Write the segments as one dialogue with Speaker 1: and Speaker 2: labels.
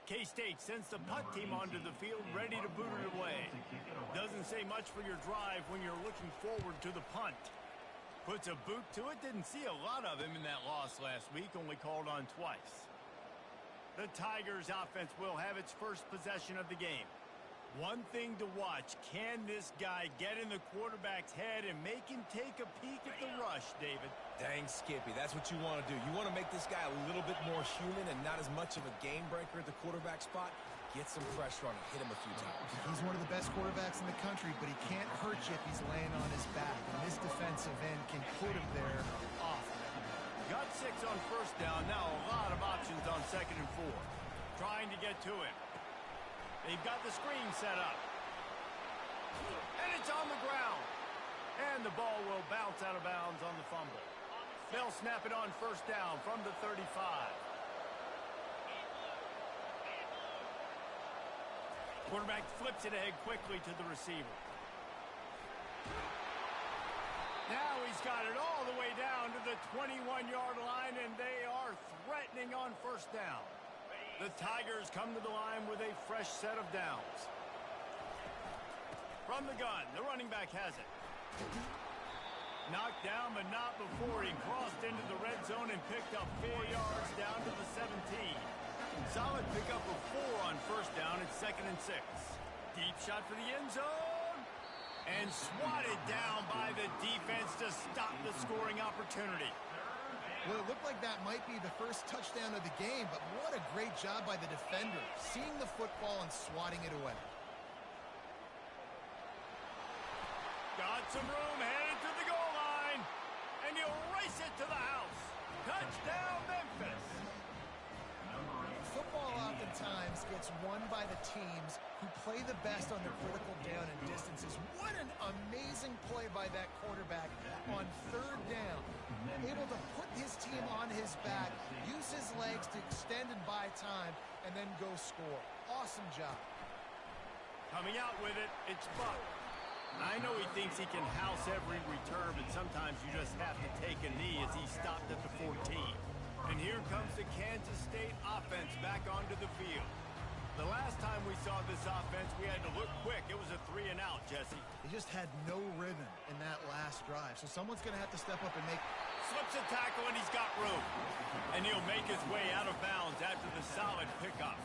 Speaker 1: K-State sends the punt team onto the field, ready to boot it away. Doesn't say much for your drive when you're looking forward to the punt. Puts a boot to it. Didn't see a lot of him in that loss last week, only called on twice. The Tigers offense will have its first possession of the game. One thing to watch, can this guy get in the quarterback's head and make him take a peek at the rush, David?
Speaker 2: Dang, Skippy, that's what you want to do. You want to make this guy a little bit more human and not as much of a game breaker at the quarterback spot. Get some pressure on him, hit him a few times.
Speaker 3: He's one of the best quarterbacks in the country, but he can't hurt you if he's laying on his back. And this defensive end can put him there off.
Speaker 1: Got 6 on first down. Now a lot of options on 2nd and 4. Trying to get to him. They've got the screen set up. And it's on the ground. And the ball will bounce out of bounds on the fumble. They'll snap it on first down from the 35. Quarterback flips it ahead quickly to the receiver. Now he's got it all the way down to the 21-yard line, and they are threatening on first down. The Tigers come to the line with a fresh set of downs. From the gun, the running back has it. Knocked down, but not before he crossed into the red zone and picked up 4 yards down to the 17. Solid pickup of 4 on first down at 2nd and 6. Deep shot for the end zone. And swatted down by the defense to stop the scoring opportunity.
Speaker 3: Well, it looked like that might be the first touchdown of the game, but what a great job by the defender, seeing the football and swatting it away.
Speaker 1: Got some room, headed to the goal line, and you'll race it to the house. Touchdown, Memphis.
Speaker 3: Football oftentimes gets won by the teams who play the best on the critical down and distances. What an amazing play by that quarterback on 3rd down. Able to put his team on his back, use his legs to extend and buy time, and then go score. Awesome job.
Speaker 1: Coming out with it, it's Buck. I know he thinks he can house every return, but sometimes you just have to take a knee as he stopped at the 14. And here comes the Kansas State offense back onto the field. The last time we saw this offense, we had to look quick. It was a 3-and-out, Jesse.
Speaker 3: He just had no rhythm in that last drive, so someone's going to have to step up and make...
Speaker 1: Slips a tackle, and he's got room. And he'll make his way out of bounds after the solid pickup.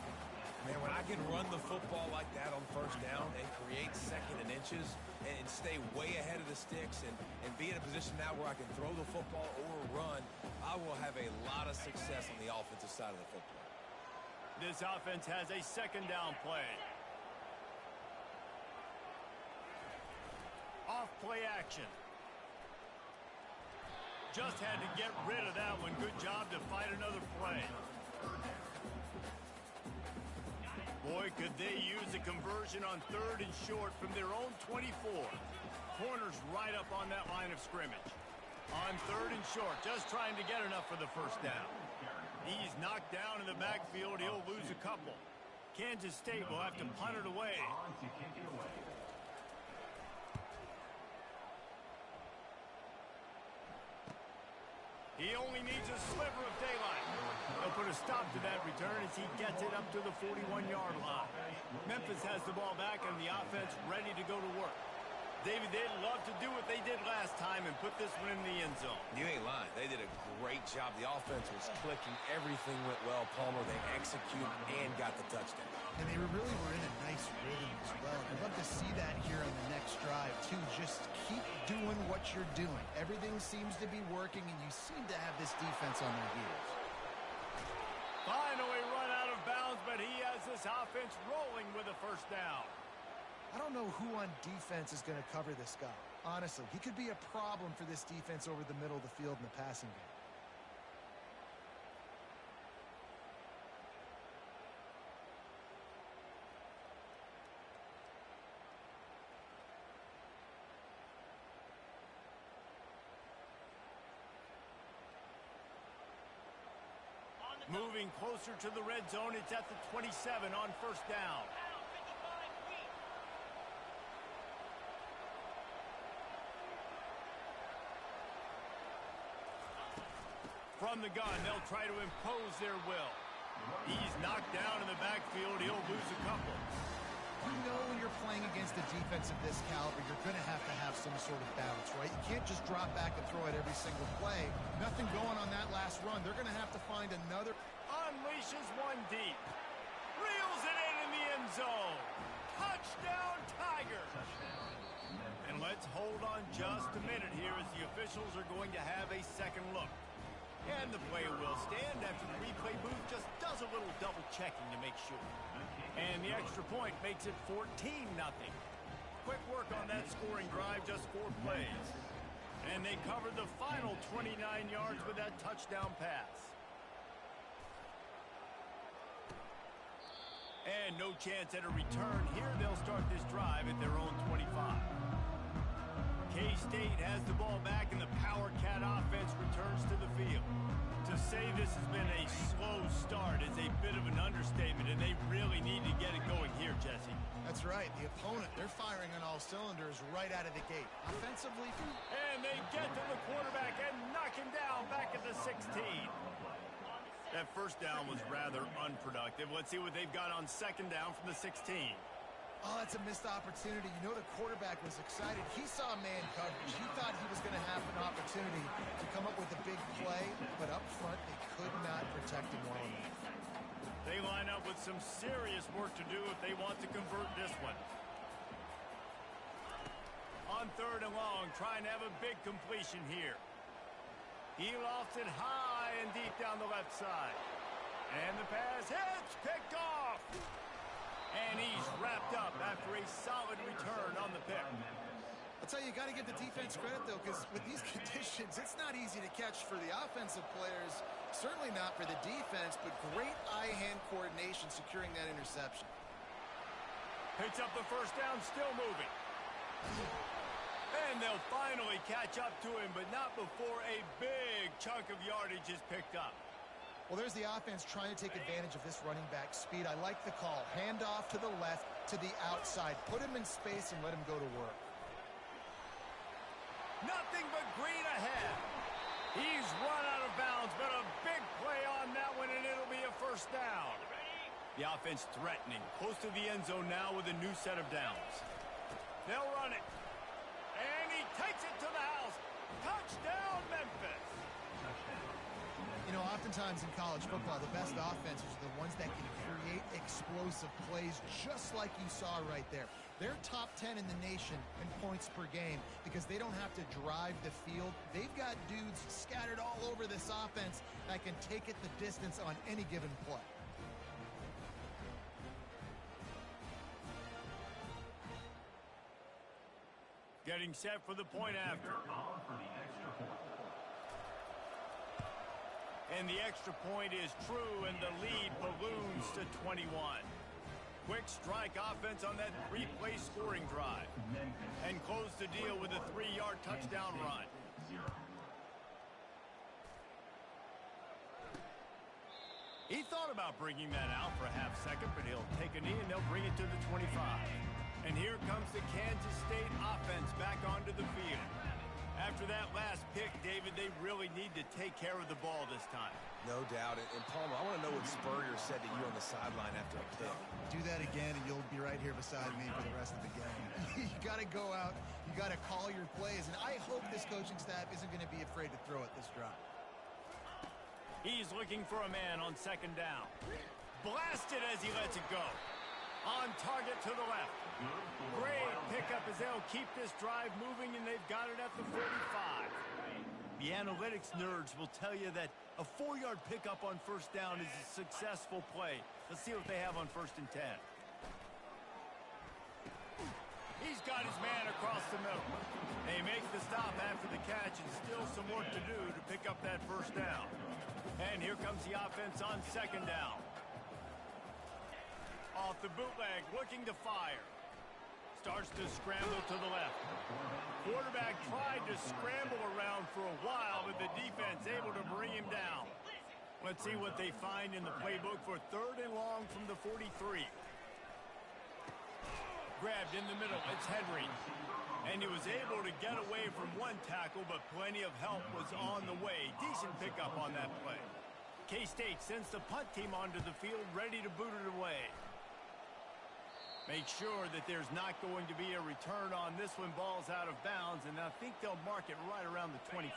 Speaker 2: Man, when I can run the football like that on first down and create 2nd and inches and stay way ahead of the sticks and be in a position now where I can throw the football or run, I will have a lot of success on the offensive side of the football.
Speaker 1: This offense has a 2nd down play. Off play action. Just had to get rid of that one. Good job to fight another play. Boy, could they use a conversion on 3rd and short from their own 24. Corners right up on that line of scrimmage. On 3rd and short, just trying to get enough for the first down. He's knocked down in the backfield. He'll lose a couple. Kansas State will have to punt it away. He only needs a sliver of daylight. He'll put a stop to that return as he gets it up to the 41-yard line. Memphis has the ball back and the offense ready to go to work. David, they'd love to do what they did last time and put this one in the end zone.
Speaker 2: You ain't lying. They did a great job. The offense was clicking. Everything went well. Palmer, they executed and got the touchdown.
Speaker 3: And they really were in a nice rhythm as well. I'd love to see that here on the next drive, too. Just keep doing what you're doing. Everything seems to be working, and you seem to have this defense on their heels.
Speaker 1: Finally run out of bounds, but he has this offense rolling with a first down.
Speaker 3: I don't know who on defense is going to cover this guy. Honestly, he could be a problem for this defense over the middle of the field in the passing game.
Speaker 1: Moving closer to the red zone, it's at the 27 on first down. From the gun, they'll try to impose their will. He's knocked down in the backfield. He'll lose a couple.
Speaker 3: You know when you're playing against a defense of this caliber, you're going to have some sort of balance, right? You can't just drop back and throw it every single play. Nothing going on that last run. They're going to have to find another.
Speaker 1: Unleashes one deep. Reels it in the end zone. Touchdown, Tigers. And let's hold on just a minute here as the officials are going to have a second look. And the play will stand after the replay booth just does a little double checking to make sure. And the extra point makes it 14-0. Quick work on that scoring drive, just 4 plays. And they covered the final 29 yards with that touchdown pass. And no chance at a return here. They'll start this drive at their own 25. K-State has the ball back, and the Power Cat offense returns to the field. To say this has been a slow start is a bit of an understatement, and they really need to get it going here, Jesse.
Speaker 3: That's right. The opponent, they're firing on all cylinders right out of the gate. Offensively.
Speaker 1: And they get to the quarterback and knock him down back at the 16. That first down was rather unproductive. Let's see what they've got on second down from the 16.
Speaker 3: Oh, that's a missed opportunity. You know the quarterback was excited. He saw man coverage. He thought he was going to have an opportunity to come up with a big play, but up front, they could not protect him well enough.
Speaker 1: They line up with some serious work to do if they want to convert this one. On third and long, trying to have a big completion here. He lofts it high and deep down the left side. And the pass hits, picked off. And he's wrapped up after a solid return on the pick.
Speaker 3: I'll tell you, you got to give the defense credit, though, because with these conditions, it's not easy to catch for the offensive players. Certainly not for the defense, but great eye-hand coordination securing that interception.
Speaker 1: Picks up the first down, still moving. And they'll finally catch up to him, but not before a big chunk of yardage is picked up.
Speaker 3: Well, there's the offense trying to take advantage of this running back speed. I like the call. Hand off to the left, to the outside. Put him in space and let him go to work.
Speaker 1: Nothing but green ahead. He's run out of bounds, but a big play on that one, and it'll be a first down. The offense threatening, close to the end zone now with a new set of downs. They'll run it. And he takes it to the house. Touchdown, Memphis.
Speaker 3: You know, oftentimes in college football, the best offenses are the ones that can create explosive plays just like you saw right there. They're top 10 in the nation in points per game because they don't have to drive the field. They've got dudes scattered all over this offense that can take it the distance on any given play.
Speaker 1: Getting set for the point after. And the extra point is true, and the lead balloons to 21. Quick strike offense on that 3-play scoring drive. And close the deal with a 3-yard touchdown run. He thought about bringing that out for a half second, but he'll take a knee and they'll bring it to the 25. And here comes the Kansas State offense back onto the field. After that last pick, David, they really need to take care of the ball this time.
Speaker 2: No doubt. And Palmer, I want to know what Spurrier said to you on the sideline after a pick.
Speaker 3: Do that again, and you'll be right here beside me for the rest of the game. You got to go out. You got to call your plays. And I hope this coaching staff isn't going to be afraid to throw it this drive.
Speaker 1: He's looking for a man on second down. Blasted as he lets it go. On target to the left. Great pickup as they'll keep this drive moving, and they've got it at the 45. The analytics nerds will tell you that a 4-yard pickup on first down is a successful play. Let's see what they have on first and 10. He's got his man across the middle. They make the stop after the catch, and still some work to do to pick up that first down. And here comes the offense on second down. Off the bootleg, looking to fire. Starts to scramble to the left. Quarterback tried to scramble around for a while, but the defense able to bring him down. Let's see what they find in the playbook for third and long from the 43. Grabbed in the middle, it's Henry. And he was able to get away from one tackle, but plenty of help was on the way. Decent pickup on that play. K-State sends the punt team onto the field ready to boot it away. Make sure that there's not going to be a return on this when ball's out of bounds, and I think they'll mark it right around the 25.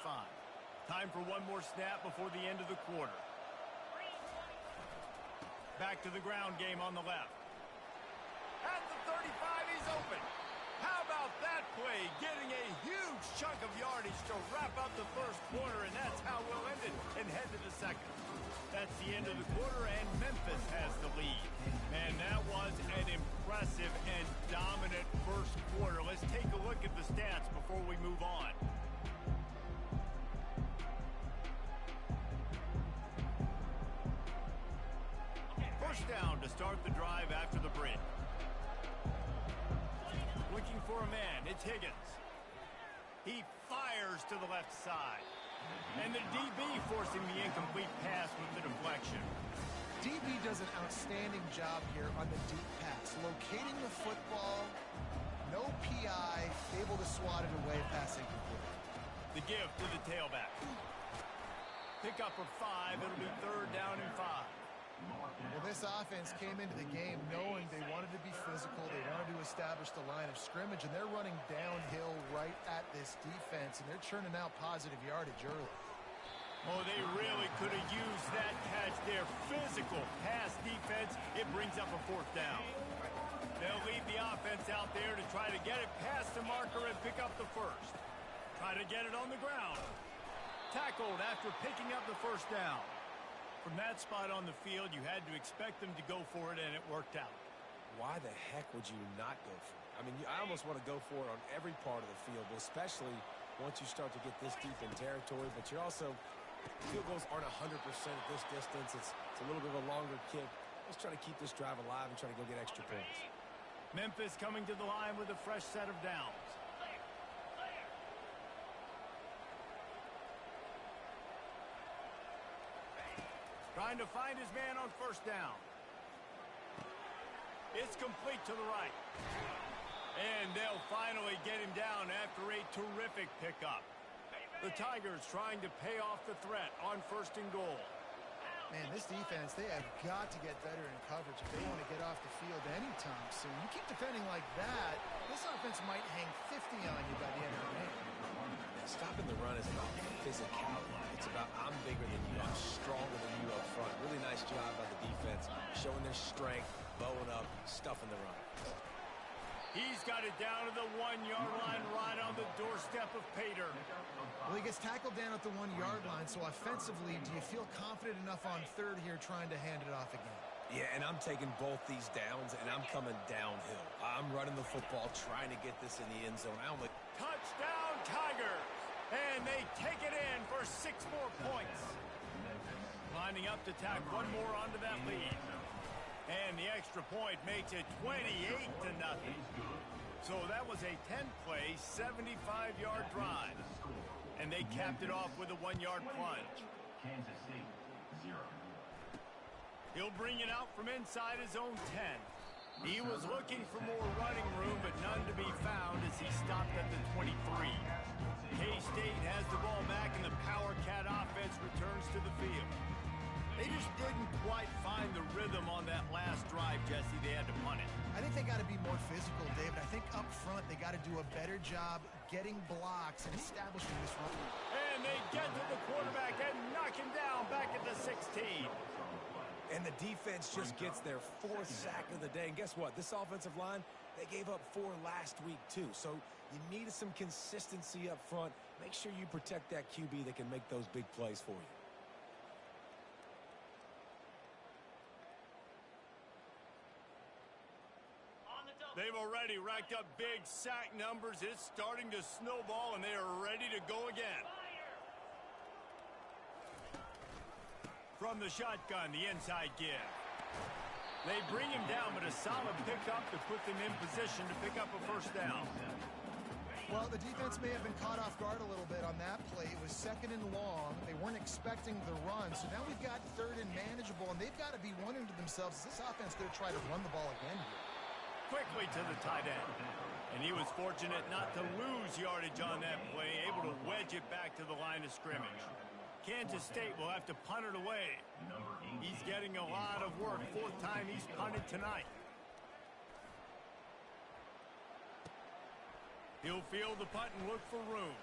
Speaker 1: Time for one more snap before the end of the quarter. Back to the ground game on the left. At the 35, he's open. How about that play? Getting a huge chunk of yardage to wrap up the first quarter, and that's how we'll end it and head to the second. That's the end of the quarter, and Memphis has the lead. Man, that was an impressive and dominant first quarter. Let's take a look at the stats before we move on. First down to start the drive after the break. Looking for a man, it's Higgins. He fires to the left side. And the DB forcing the incomplete pass with the deflection.
Speaker 3: DB does an outstanding job here on the deep pass. Locating the football, no PI, able to swat it away, passing complete.
Speaker 1: The give to the tailback. Pick up for 5. It'll be third down and 5.
Speaker 3: Well, this offense came into the game knowing they wanted to be physical. They wanted to establish the line of scrimmage, and they're running downhill right at this defense, and they're churning out positive yardage early.
Speaker 1: Oh, they really could have used that catch there. Physical pass defense. It brings up a fourth down. They'll leave the offense out there to try to get it past the marker and pick up the first. Try to get it on the ground. Tackled after picking up the first down. From that spot on the field, you had to expect them to go for it, and it worked out.
Speaker 2: Why the heck would you not go for it? I mean, I almost want to go for it on every part of the field, but especially once you start to get this deep in territory. But you're also, field goals aren't 100% at this distance. It's a little bit of a longer kick. Let's try to keep this drive alive and try to go get extra points.
Speaker 1: Memphis coming to the line with a fresh set of downs. Trying to find his man on first down. It's complete to the right. And they'll finally get him down after a terrific pickup. The Tigers trying to pay off the threat on first and goal.
Speaker 3: Man, this defense, they have got to get better in coverage if they want to get off the field anytime soon. You keep defending like that, this offense might hang 50 on you by the end of the game.
Speaker 2: Stopping the run is about physicality. It's about I'm bigger than you, I'm stronger than you up front. Really nice job by the defense, showing their strength, bowing up, stuffing the run.
Speaker 1: He's got it down to the 1-yard line right on the doorstep of Pater.
Speaker 3: Well, he gets tackled down at the 1-yard line, so offensively, do you feel confident enough on third here trying to hand it off again?
Speaker 2: Yeah, and I'm taking both these downs, and I'm coming downhill. I'm running the football, trying to get this in the end zone.
Speaker 1: Touchdown, Tigers! And they take it in for 6 more points. Lining up to tack one more onto that lead. And the extra point makes it 28-0. So that was a 10-play, 75-yard drive. And they capped it off with a 1-yard plunge. He'll bring it out from inside his own 10. He was looking for more running room, but none to be found as he stopped at the 23. K-State has the ball back, and the Power Cat offense returns to the field. They just didn't quite find the rhythm on that last drive, Jesse. They had to punt it.
Speaker 3: I think they got to be more physical, David. I think up front they got to do a better job getting blocks and establishing this run.
Speaker 1: And they get to the quarterback and knock him down back at the 16.
Speaker 2: And the defense just gets their 4th sack of the day. And guess what? This offensive line, they gave up 4 last week, too. So you need some consistency up front. Make sure you protect that QB that can make those big plays for you.
Speaker 1: They've already racked up big sack numbers. It's starting to snowball, and they are ready to go again. From the shotgun, the inside give. They bring him down, but a solid pickup to put them in position to pick up a first down.
Speaker 3: Well, the defense may have been caught off guard a little bit on that play. It was 2nd and long. They weren't expecting the run. So now we've got 3rd and manageable, and they've got to be wondering to themselves, is this offense going to try to run the ball again here?
Speaker 1: Quickly to the tight end. And he was fortunate not to lose yardage on that play, able to wedge it back to the line of scrimmage. Kansas State will have to punt it away. He's getting a lot of work. Fourth time he's punted tonight. He'll field the punt and look for room.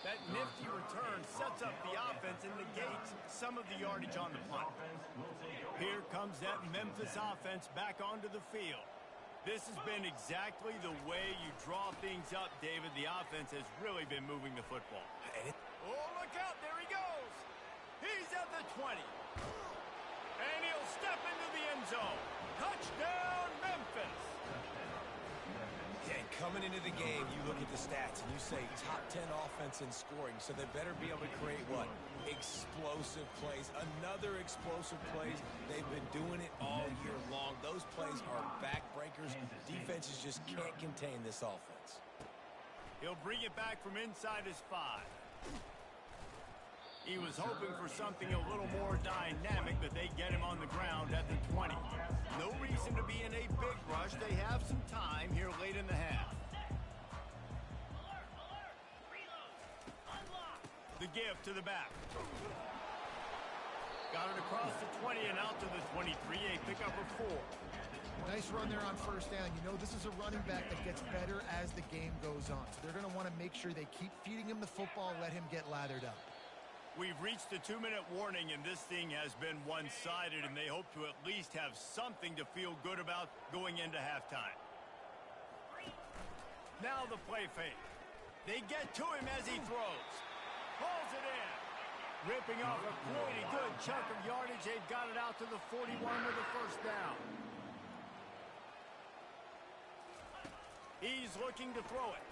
Speaker 1: That nifty return sets up the offense and negates some of the yardage on the punt. Here comes that Memphis offense back onto the field. This has been exactly the way you draw things up, David. The offense has really been moving the football. Oh, look out. There he goes. He's at the 20. And he'll step into the end zone. Touchdown, Memphis.
Speaker 2: And coming into the game, you look at the stats and you say top 10 offense in scoring, so they better be able to create what? Explosive plays. Another explosive plays. They've been doing it all year long. Those plays are backbreakers. Defenses just can't contain this offense.
Speaker 1: He'll bring it back from inside his 5. He was hoping for something a little more dynamic, but they get him on the ground at the 20. No reason to be in a big rush. They have some time here late in the half. The give to the back. Got it across the 20 and out to the 23. A pickup of 4.
Speaker 3: Nice run there on first down. You know, this is a running back that gets better as the game goes on. So they're going to want to make sure they keep feeding him the football, let him get lathered up.
Speaker 1: We've reached the 2-minute warning, and this thing has been one-sided, and they hope to at least have something to feel good about going into halftime. Now the play fake. They get to him as he throws. Pulls it in. Ripping off a pretty good chunk of yardage. They've got it out to the 41 with the first down. He's looking to throw it.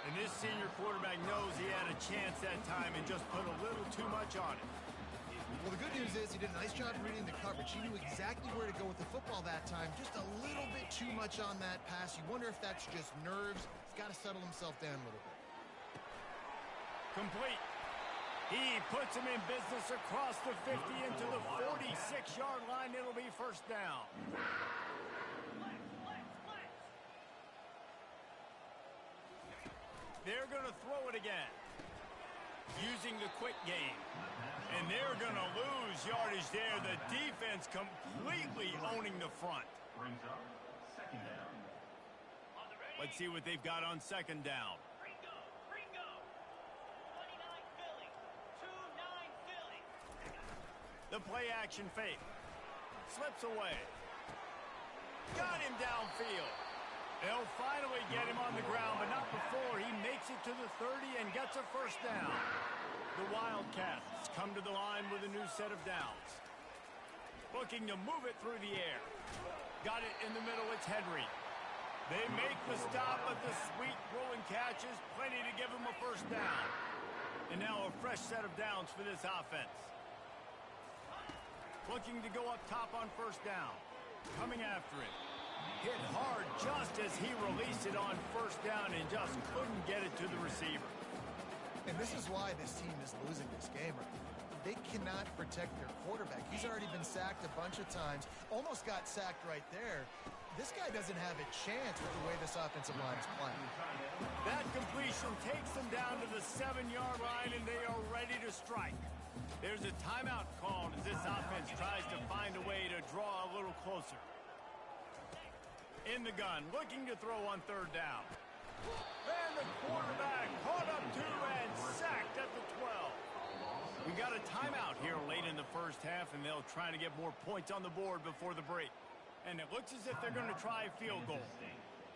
Speaker 1: And this senior quarterback knows he had a chance that time and just put a little too much on it.
Speaker 3: Well, the good news is he did a nice job reading the coverage. He knew exactly where to go with the football that time. Just a little bit too much on that pass. You wonder if that's just nerves. He's got to settle himself down a little bit.
Speaker 1: Complete. He puts him in business across the 50 into the 46-yard line. It'll be first down. They're going to throw it again. Using the quick game. And they're going to lose yardage there. The defense completely owning the front. Let's see what they've got on second down. The play action fake. Slips away. Got him downfield. They'll finally get him on the ground, but not before he makes it to the 30 and gets a first down. The Wildcats come to the line with a new set of downs. Looking to move it through the air. Got it in the middle. It's Henry. They make the stop, but the sweet throwing catch is plenty to give him a first down. And now a fresh set of downs for this offense. Looking to go up top on first down. Coming after it. Hit hard just as he released it on first down and just couldn't get it to the receiver.
Speaker 3: And this is why this team is losing this game. They cannot protect their quarterback. He's already been sacked a bunch of times. Almost got sacked right there. This guy doesn't have a chance with the way this offensive line is playing.
Speaker 1: That completion takes them down to the 7-yard line, and they are ready to strike. There's a timeout called as this offense tries to find a way to draw a little closer. In the gun, looking to throw on third down. And the quarterback caught up to and sacked at the 12. We got a timeout here late in the first half, and they'll try to get more points on the board before the break. And it looks as if they're going to try a field goal.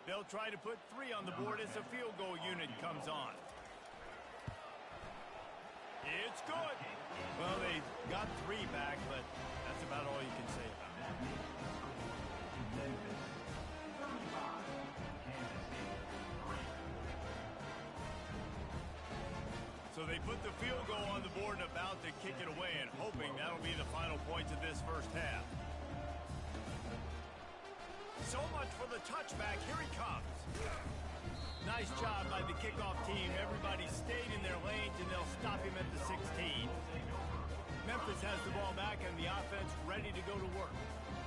Speaker 1: They'll try to put 3 on the board as the field goal unit comes on. It's good. Well, they got 3 back, but that's about all you can say about it. So they put the field goal on the board and about to kick it away, and hoping that'll be the final points of this first half. So much for the touchback. Here he comes. Nice job by the kickoff team. Everybody stayed in their lanes, and they'll stop him at the 16. Memphis has the ball back, and the offense ready to go to work.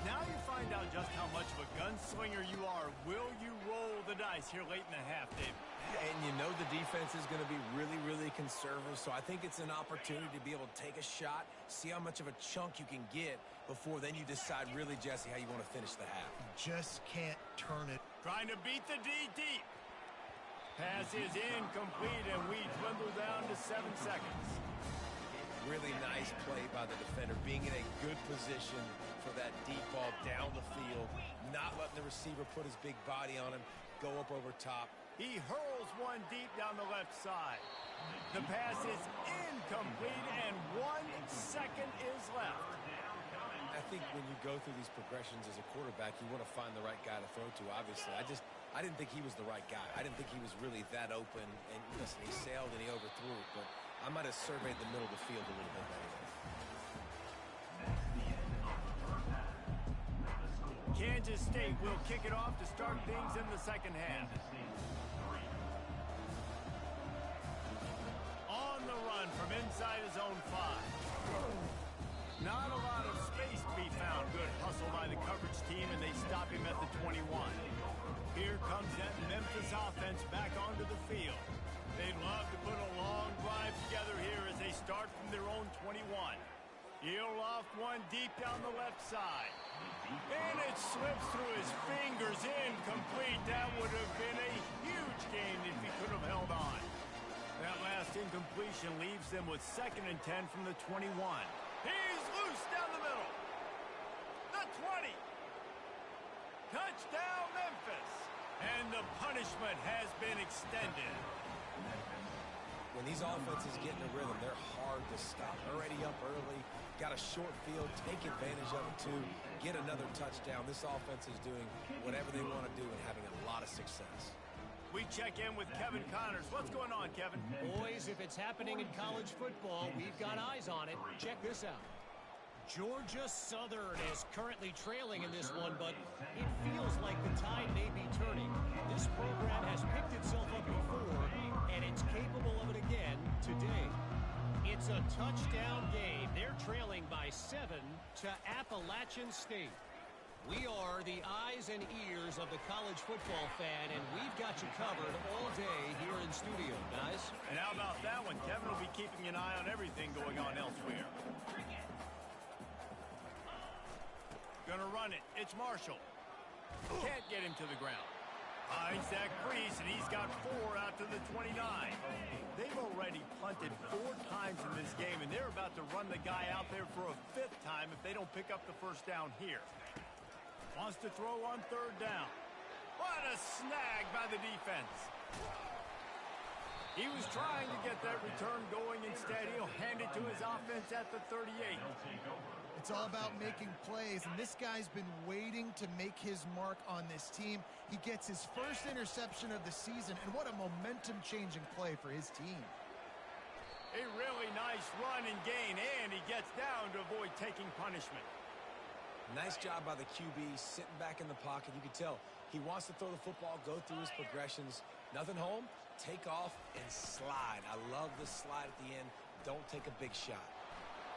Speaker 1: Now you find out just how much of a gunslinger you are. Will you roll the dice here late in the half, Dave?
Speaker 2: And you know the defense is going to be really, really conservative, so I think it's an opportunity to be able to take a shot, see how much of a chunk you can get before then you decide really, Jesse, how you want to finish the half.
Speaker 3: Just can't turn it.
Speaker 1: Trying to beat the D deep. Pass is incomplete, and we dwindle down to 7 seconds.
Speaker 2: Really nice play by the defender, being in a good position for that deep ball down the field, not letting the receiver put his big body on him, go up over top.
Speaker 1: He hurls one deep down the left side. The pass is incomplete, and 1 second is left.
Speaker 2: I think when you go through these progressions as a quarterback, you want to find the right guy to throw to, obviously. I didn't think he was the right guy. I didn't think he was really that open. And listen, he sailed and he overthrew it, but I might have surveyed the middle of the field a little bit better.
Speaker 1: Kansas State will kick it off to start things in the second half. On the run from inside his own 5. Not a lot of space to be found. Good hustle by the coverage team, and they stop him at the 21. Here comes that Memphis offense back onto the field. They'd love to put a long drive together here as they start from their own 21. He'll loft one deep down the left side. And it slips through his fingers, incomplete. That would have been a huge gain if he could have held on. That last incompletion leaves them with 2nd and 10 from the 21. He's loose down the middle. The 20. Touchdown, Memphis. And the punishment has been extended.
Speaker 2: When these offenses get in a rhythm, they're hard to stop. Already up early, got a short field, take advantage of it too, get another touchdown. This offense is doing whatever they want to do and having a lot of success.
Speaker 1: We check in with Kevin Connors. What's going on, Kevin?
Speaker 4: Boys, if it's happening in college football, we've got eyes on it. Check this out. Georgia Southern is currently trailing in this one, but it feels like the tide may be turning. This program has picked itself up before, and it's capable of it again today. It's a touchdown game. They're trailing by 7 to Appalachian State. We are the eyes and ears of the college football fan, and we've got you covered all day here in studio, guys.
Speaker 1: And how about that one? Kevin will be keeping an eye on everything going on elsewhere. Gonna run it. It's Marshall. Can't get him to the ground. Finds that crease, and he's got 4 out to the 29. They've already punted 4 times in this game, and they're about to run the guy out there for a 5th time if they don't pick up the first down here. Wants to throw on 3rd down. What a snag by the defense. He was trying to get that return going. Instead, he'll hand it to his offense at the 38.
Speaker 3: It's all about making plays, and this guy's been waiting to make his mark on this team. He gets his first interception of the season, and what a momentum-changing play for his team.
Speaker 1: A really nice run and gain, and he gets down to avoid taking punishment.
Speaker 2: Nice job by the QB, sitting back in the pocket. You can tell he wants to throw the football, go through his progressions. Nothing home, take off, and slide. I love the slide at the end. Don't take a big shot.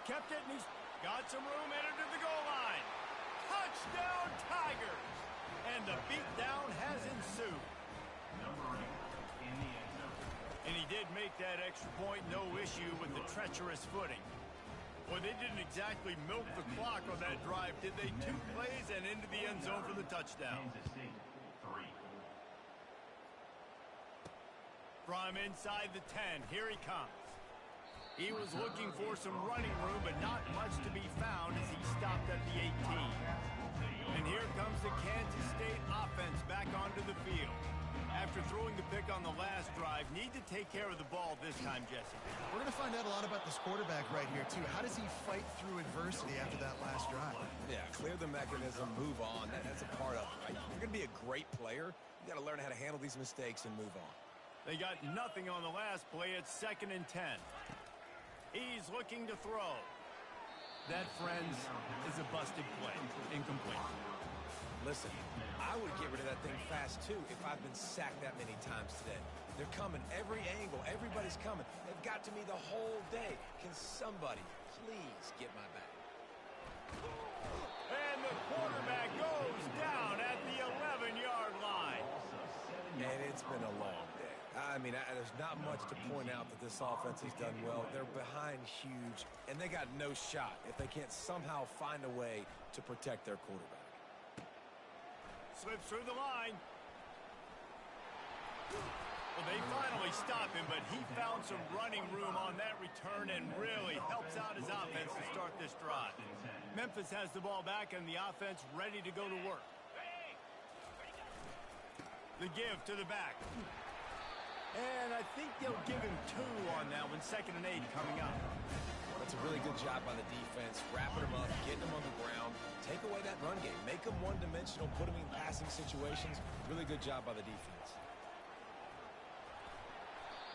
Speaker 1: Kept it, and he's got some room, entered to the goal line. Touchdown, Tigers! And the beatdown has ensued. And he did make that extra point, no issue with the treacherous footing. Well, they didn't exactly milk the clock on that drive, did they? 2 plays and into the end zone for the touchdown. From inside the 10, here he comes. He was looking for some running room, but not much to be found as he stopped at the 18. And here comes the Kansas State offense back onto the field. After throwing the pick on the last drive, need to take care of the ball this time, Jesse.
Speaker 3: We're going to find out a lot about this quarterback right here, too. How does he fight through adversity after that last drive?
Speaker 2: Yeah, clear the mechanism, move on. That's a part of it, right? If you're going to be a great player, you got to learn how to handle these mistakes and move on.
Speaker 1: They got nothing on the last play. It's 2nd and 10. He's looking to throw. That, friends, is a busted play. Incomplete.
Speaker 2: Listen, I would get rid of that thing fast, too, if I've been sacked that many times today. They're coming every angle. Everybody's coming. They've got to me the whole day. Can somebody please get my back?
Speaker 1: And the quarterback
Speaker 2: I mean, there's not much to point out that this offense has done well. They're behind huge, and they got no shot if they can't somehow find a way to protect their quarterback.
Speaker 1: Slips through the line. Well, they finally stop him, but he found some running room on that return and really helps out his offense to start this drive. Memphis has the ball back and the offense ready to go to work. The give to the back. And I think they'll give him 2 on that one. 2nd and 8 coming up.
Speaker 2: That's a really good job by the defense, wrapping them up, getting them on the ground, take away that run game, make them one-dimensional, put them in passing situations. Really good job by the defense.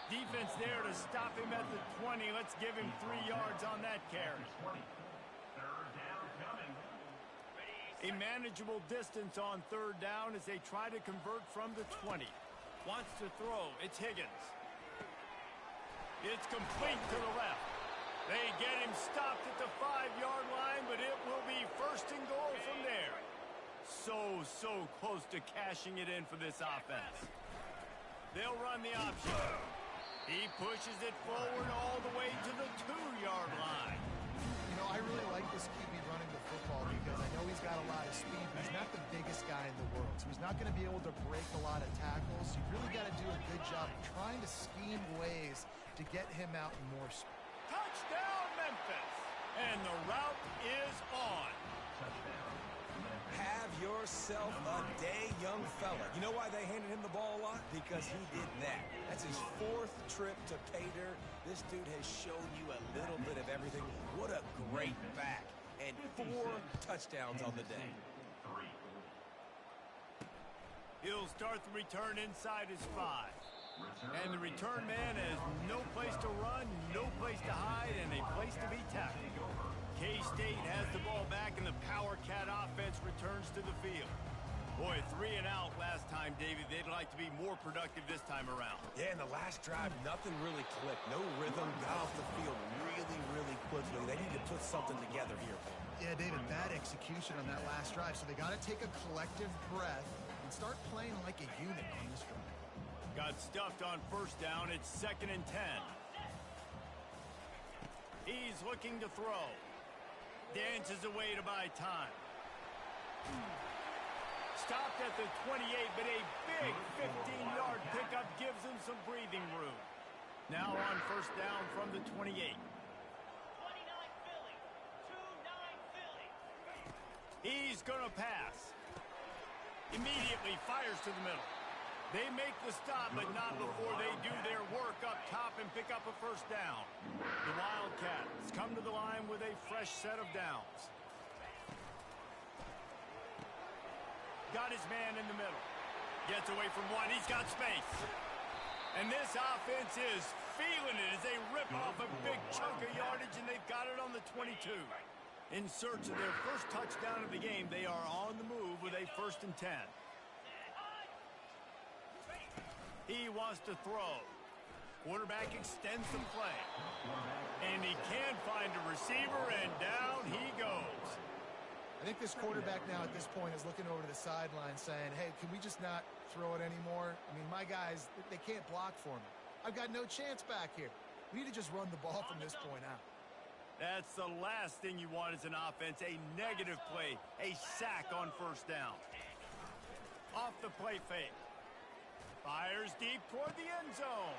Speaker 1: Defense there to stop him at the 20. Let's give him 3 yards on that carry. A manageable distance on 3rd down as they try to convert from the 20. Wants to throw. It's Higgins. It's complete to the left. They get him stopped at the 5-yard line, but it will be 1st and goal from there. So close to cashing it in for this offense. They'll run the option. He pushes it forward all the way to the 2-yard line.
Speaker 3: You know, I really like this QB running the football because I know he's got a lot of speed, but he's not the biggest guy in the world. So he's not going to be able to break a lot of tackles. You've really got to do a good job of trying to scheme ways to get him out in more speed.
Speaker 1: Touchdown, Memphis! And the route is on.
Speaker 2: Have yourself a day, young fella. You know why they handed him the ball a lot? Because he did that. That's his 4th trip to pay dirt. This dude has shown you a little bit of everything. What a great back. And 4 touchdowns on the day.
Speaker 1: He'll start the return inside his 5. And the return man has no place to run, no place to hide, and a place to be tackled. K-State has the ball back, and the Power Cat offense returns to the field. Boy, 3 and out last time, David. They'd like to be more productive this time around.
Speaker 2: Yeah, in the last drive, nothing really clicked. No rhythm, got off the field really quickly. They need to put something together here.
Speaker 3: Yeah, David, bad execution on that last drive. So they got to take a collective breath and start playing like a unit on this drive.
Speaker 1: Got stuffed on 1st down. It's 2nd and 10. He's looking to throw. Dances away to buy time. Stopped at the 28, but a big 15-yard pickup gives him some breathing room. Now on 1st down from the 28. 29
Speaker 5: Philly. 29 Philly.
Speaker 1: He's going to pass. Immediately fires to the middle. They make the stop, but not before they do their work up top and pick up a 1st down. The Wildcats come to the line with a fresh set of downs. Got his man in the middle. Gets away from 1. He's got space. And this offense is feeling it as they rip off a big chunk of yardage, and they've got it on the 22. In search of their first touchdown of the game, they are on the move with a 1st and 10. He wants to throw. Quarterback extends the play. And he can't find a receiver, and down he goes.
Speaker 3: I think this quarterback now at this point is looking over to the sideline saying, hey, can we just not throw it anymore? I mean, my guys, they can't block for me. I've got no chance back here. We need to just run the ball from this point out.
Speaker 1: That's the last thing you want as an offense, a negative play, a sack on 1st down. Off the play fake. Fires deep toward the end zone.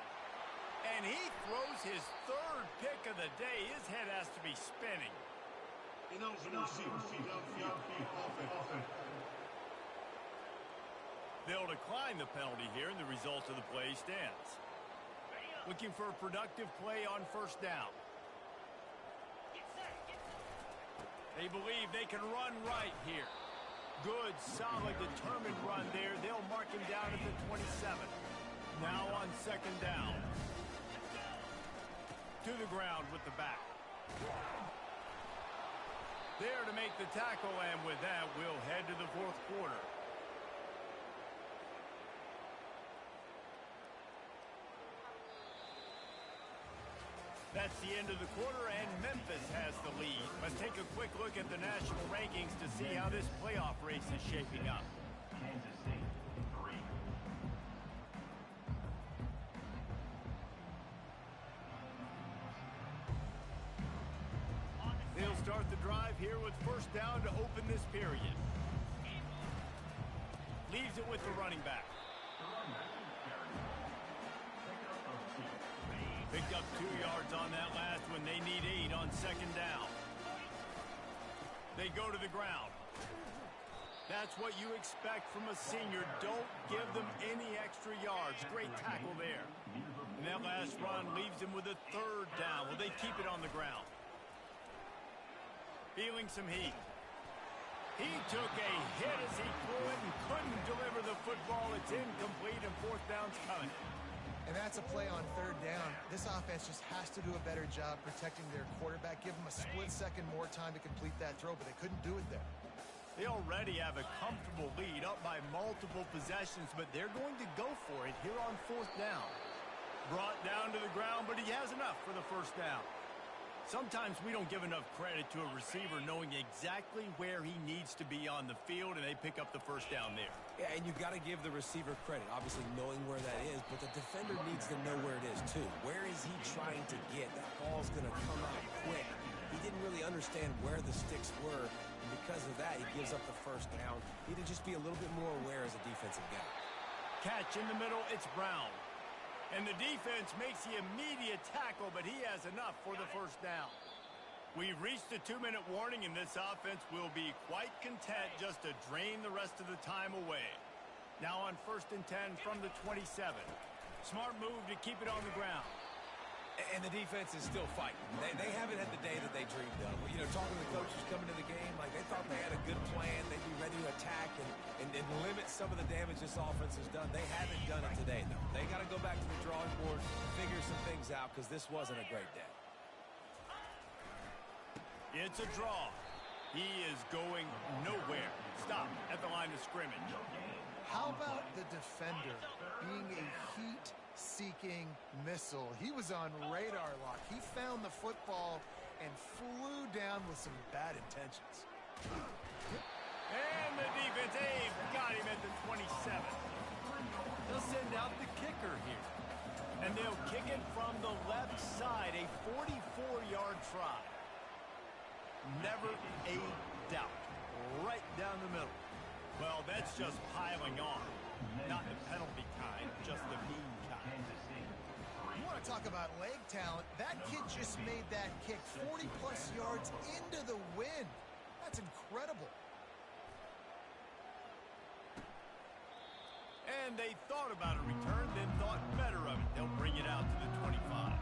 Speaker 1: And he throws his 3rd pick of the day. His head has to be spinning. They'll decline the penalty here, and the result of the play stands. Looking for a productive play on 1st down. They believe they can run right here. Good, solid, determined run there. They'll mark him down at the 27. Now on 2nd down. To the ground with the back. There to make the tackle, and with that, we'll head to the 4th quarter. That's the end of the quarter, and Memphis has the lead. Let's take a quick look at the national rankings to see how this playoff race is shaping up. first down to open this period. Leaves it with the running back. Picked up 2 yards on that last one. They need 8 on second down. They go to the ground. That's what you expect from a senior. Don't give them any extra yards. Great tackle there. And that last run leaves them with a 3rd down. Well, they keep it on the ground. Feeling some heat. He took a hit as he threw it and couldn't deliver the football. It's incomplete and 4th down's coming.
Speaker 3: And that's a play on 3rd down. This offense just has to do a better job protecting their quarterback. Give them a split second more time to complete that throw, but they couldn't do it there.
Speaker 1: They already have a comfortable lead up by multiple possessions, but they're going to go for it here on 4th down. Brought down to the ground, but he has enough for the 1st down. Sometimes we don't give enough credit to a receiver knowing exactly where he needs to be on the field, and they pick up the 1st down there.
Speaker 2: Yeah, and you've got to give the receiver credit, obviously knowing where that is, but the defender needs to know where it is too. Where is he trying to get? That ball's going to come out quick. He didn't really understand where the sticks were, and because of that, he gives up the 1st down. Need to just be a little bit more aware as a defensive guy.
Speaker 1: Catch in the middle, it's Brown. And the defense makes the immediate tackle, but he has enough for the 1st down. We've reached the 2-minute warning, and this offense will be quite content just to drain the rest of the time away. Now on 1st and 10 from the 27. Smart move to keep it on the ground.
Speaker 2: And the defense is still fighting. They haven't had the day that they dreamed of. You know, talking to the coaches coming to the game, like they thought they had a good plan. They'd be ready to attack and limit some of the damage this offense has done. They haven't done it today, though. They got to go back to the drawing board, figure some things out, because this wasn't a great day.
Speaker 1: It's a draw. He is going nowhere. Stop at the line of scrimmage.
Speaker 3: How about the defender being a heat-seeking missile? He was on radar lock. He found the football and flew down with some bad intentions.
Speaker 1: And the defense, got him at the 27. They'll send out the kicker here. And they'll kick it from the left side, a 44-yard try. Never a doubt. Right down the middle. Well, that's just piling on. Not the penalty kind, just the mean kind.
Speaker 3: You want to talk about leg talent? That kid just made that kick 40-plus yards into the wind. That's incredible.
Speaker 1: And they thought about a return, then thought better of it. They'll bring it out to the 25.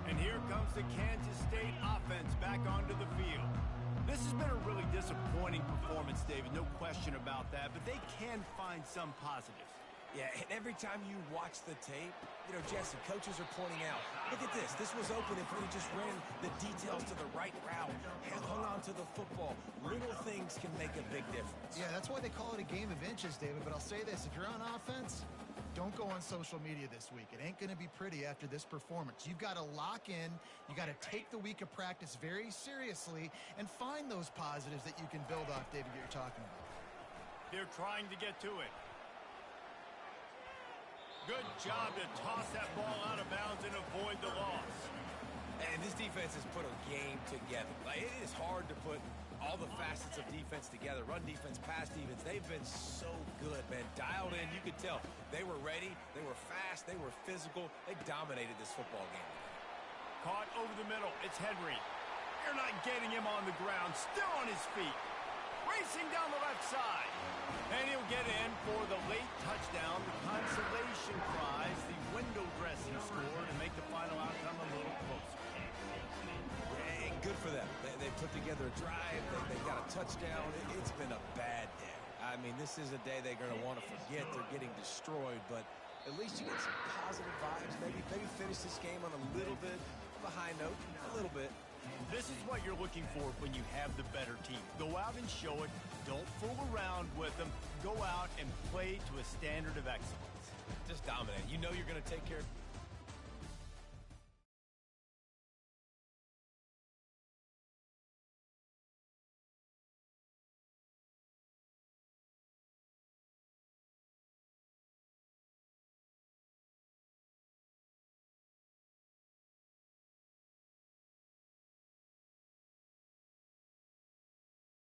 Speaker 1: And here comes the Kansas State offense back onto the field. This has been a really disappointing performance, David, no question about that, but they can find some positives.
Speaker 2: Yeah, and every time you watch the tape, you know, Jesse, coaches are pointing out, look at this. This was open if we just ran the details to the right route, hung on to the football. Little things can make a big difference.
Speaker 3: Yeah, that's why they call it a game of inches, David. But I'll say this, if you're on offense, don't go on social media this week. It ain't going to be pretty after this performance. You've got to lock in. You got to take the week of practice very seriously and find those positives that you can build off, David, that you're talking about.
Speaker 1: They're trying to get to it. Good job to toss that ball out of bounds and avoid the loss.
Speaker 2: And this defense has put a game together. Like, it is hard to put all the facets of defense together. Run defense, pass defense. They've been so good, man. Dialed in. You could tell they were ready. They were fast. They were physical. They dominated this football game.
Speaker 1: Caught over the middle. It's Henry. They're not getting him on the ground. Still on his feet. Racing down the left side. And he'll get in for the late touchdown, the consolation prize, the window dressing score to make the final outcome a little closer.
Speaker 2: And good for them. They put together a drive. They got a touchdown. It's been a bad day. I mean, this is a day they're going to want to forget. They're getting destroyed, but at least you get some positive vibes. Maybe finish this game on a little bit of a high note, a little bit.
Speaker 1: This is what you're looking for when you have the better team. Go out and show it. Don't fool around with them. Go out and play to a standard of excellence.
Speaker 2: Just dominate. You know you're going to take care of